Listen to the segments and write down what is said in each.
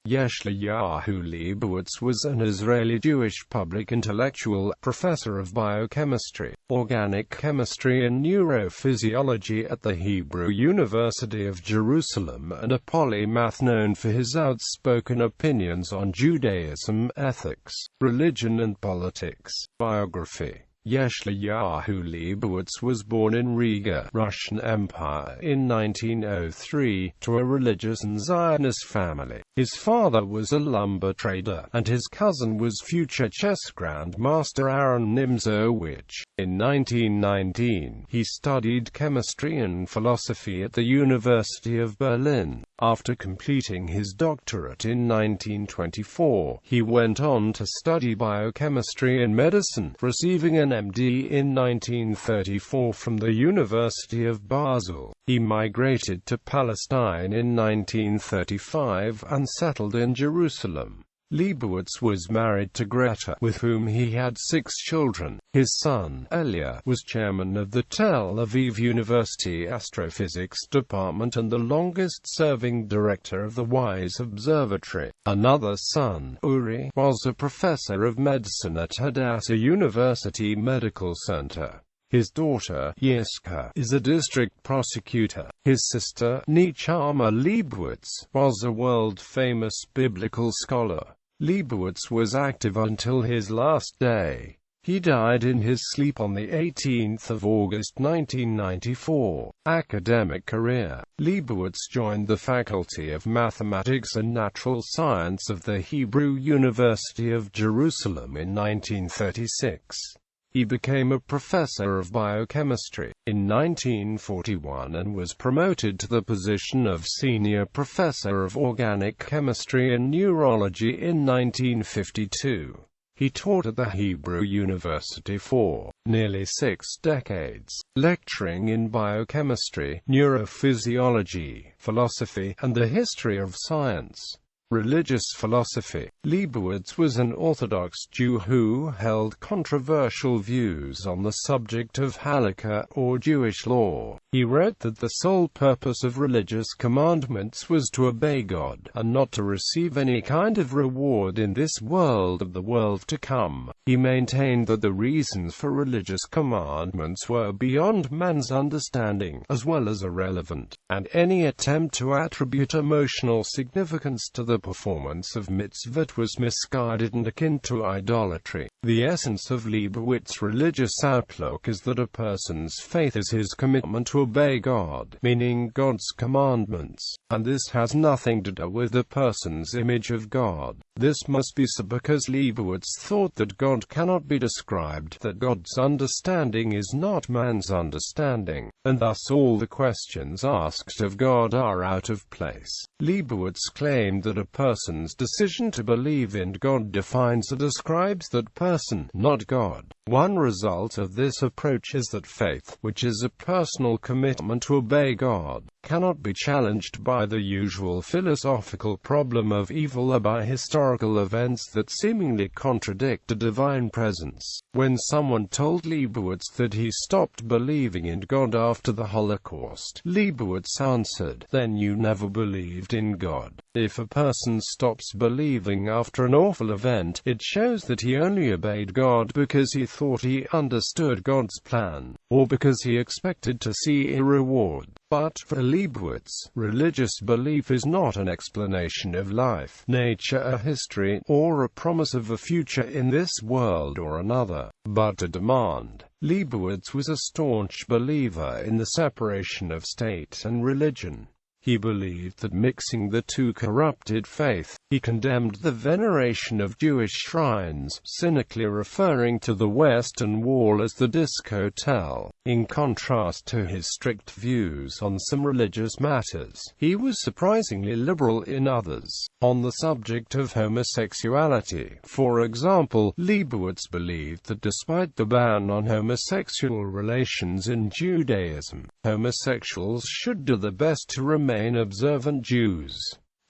Yeshayahu Leibowitz was an Israeli Jewish public intellectual, professor of biochemistry, organic chemistry and neurophysiology at the Hebrew University of Jerusalem, and a polymath known for his outspoken opinions on Judaism, ethics, religion and politics. Biography. Yeshayahu Leibowitz was born in Riga, Russian Empire, in 1903, to a religious and Zionist family. His father was a lumber trader, and his cousin was future chess grandmaster Aaron Nimzowitsch. In 1919, he studied chemistry and philosophy at the University of Berlin. After completing his doctorate in 1924, he went on to study biochemistry and medicine, receiving an MD in 1934 from the University of Basel. He migrated to Palestine in 1935 and settled in Jerusalem. Leibowitz was married to Greta, with whom he had 6 children. His son, Elia, was chairman of the Tel Aviv University Astrophysics Department and the longest-serving director of the WISE Observatory. Another son, Uri, was a professor of medicine at Hadassah University Medical Center. His daughter, Yiska, is a district prosecutor. His sister, Nechama Leibowitz, was a world-famous biblical scholar. Leibowitz was active until his last day. He died in his sleep on the 18th of August 1994. Academic career. Leibowitz joined the Faculty of Mathematics and Natural Science of the Hebrew University of Jerusalem in 1936. He became a professor of biochemistry in 1941 and was promoted to the position of senior professor of organic chemistry and neurology in 1952. He taught at the Hebrew University for nearly 6 decades, lecturing in biochemistry, neurophysiology, philosophy, and the history of science. Religious philosophy. Leibowitz was an Orthodox Jew who held controversial views on the subject of halakha, or Jewish law. He wrote that the sole purpose of religious commandments was to obey God, and not to receive any kind of reward in this world or the world to come. He maintained that the reasons for religious commandments were beyond man's understanding, as well as irrelevant, and any attempt to attribute emotional significance to the performance of mitzvot was misguided and akin to idolatry. The essence of Leibowitz's religious outlook is that a person's faith is his commitment to obey God, meaning God's commandments, and this has nothing to do with the person's image of God. This must be so because Leibowitz thought that God cannot be described, that God's understanding is not man's understanding, and thus all the questions asked of God are out of place. Leibowitz claimed that a person's decision to believe in God defines or describes that person, not God. One result of this approach is that faith, which is a personal commitment to obey God, cannot be challenged by the usual philosophical problem of evil or by historical events that seemingly contradict a divine presence. When someone told Leibowitz that he stopped believing in God after the Holocaust, Leibowitz answered, "Then you never believed in God." If a person stops believing after an awful event, it shows that he only obeyed God because he thought he understood God's plan, or because he expected to see a reward. But, for Leibowitz, religious belief is not an explanation of life, nature, a history, or a promise of a future in this world or another, but a demand. Leibowitz was a staunch believer in the separation of state and religion. He believed that mixing the two corrupted faith. He condemned the veneration of Jewish shrines, cynically referring to the Western Wall as the discotel. In contrast to his strict views on some religious matters, he was surprisingly liberal in others. On the subject of homosexuality, for example, Leibowitz believed that despite the ban on homosexual relations in Judaism, homosexuals should do their best to remain observant Jews.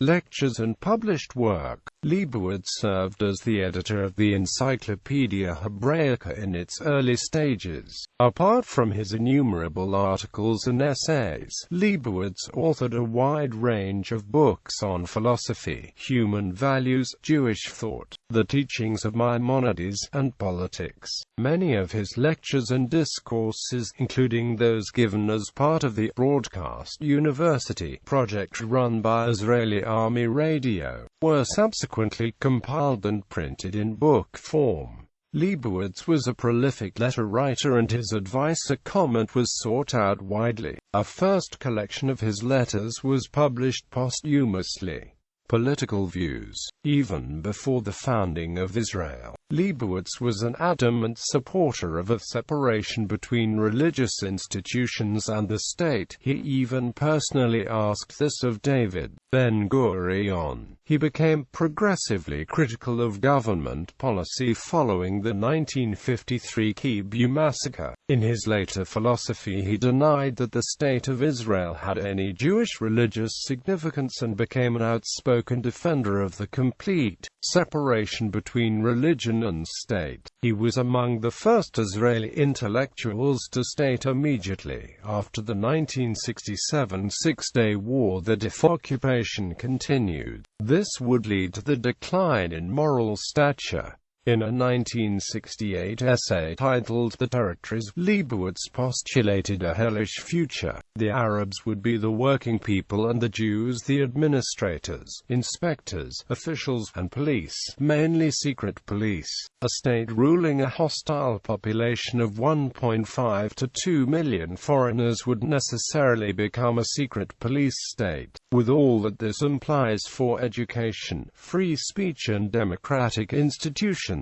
Lectures and published work. Leibowitz served as the editor of the Encyclopedia Hebraica in its early stages. Apart from his innumerable articles and essays, Leibowitz authored a wide range of books on philosophy, human values, Jewish thought, the teachings of Maimonides, and politics. Many of his lectures and discourses, including those given as part of the Broadcast University project run by Israeli Army Radio, were subsequently compiled and printed in book form. Leibowitz was a prolific letter writer, and his advice and comment was sought out widely. A first collection of his letters was published posthumously. Political views. Even before the founding of Israel, Leibowitz was an adamant supporter of a separation between religious institutions and the state. He even personally asked this of David Ben-Gurion. He became progressively critical of government policy following the 1953 Kibbutz massacre. In his later philosophy, he denied that the State of Israel had any Jewish religious significance and became an outspoken defender of the complete separation between religion and state. He was among the first Israeli intellectuals to state immediately after the 1967 Six-Day War that if occupation continued, this would lead to the decline in moral stature. In a 1968 essay titled The Territories, Leibowitz postulated a hellish future. The Arabs would be the working people and the Jews the administrators, inspectors, officials, and police, mainly secret police. A state ruling a hostile population of 1.5 to 2 million foreigners would necessarily become a secret police state, with all that this implies for education, free speech and democratic institutions.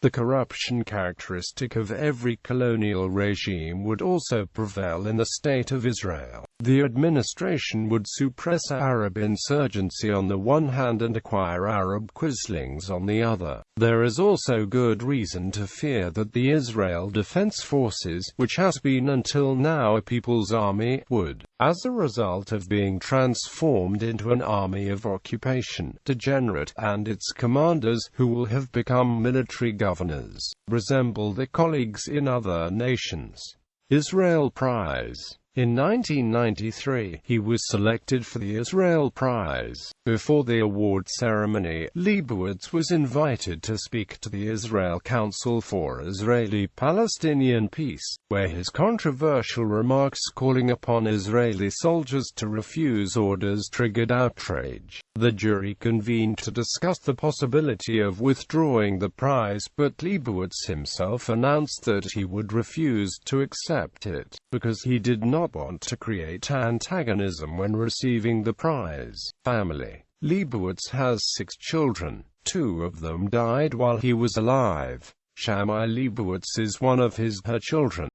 The corruption characteristic of every colonial regime would also prevail in the State of Israel. The administration would suppress Arab insurgency on the one hand and acquire Arab quislings on the other. There is also good reason to fear that the Israel Defense Forces, which has been until now a people's army, would, as a result of being transformed into an army of occupation, degenerate, and its commanders, who will have become military governors, resemble their colleagues in other nations. Israel Prize. In 1993, he was selected for the Israel Prize. Before the award ceremony, Leibowitz was invited to speak to the Israel Council for Israeli-Palestinian Peace, where his controversial remarks calling upon Israeli soldiers to refuse orders triggered outrage. The jury convened to discuss the possibility of withdrawing the prize, but Leibowitz himself announced that he would refuse to accept it, because he did not want to create antagonism when receiving the prize. Family. Leibowitz has 6 children. 2 of them died while he was alive. Shammai Leibowitz is one of her children.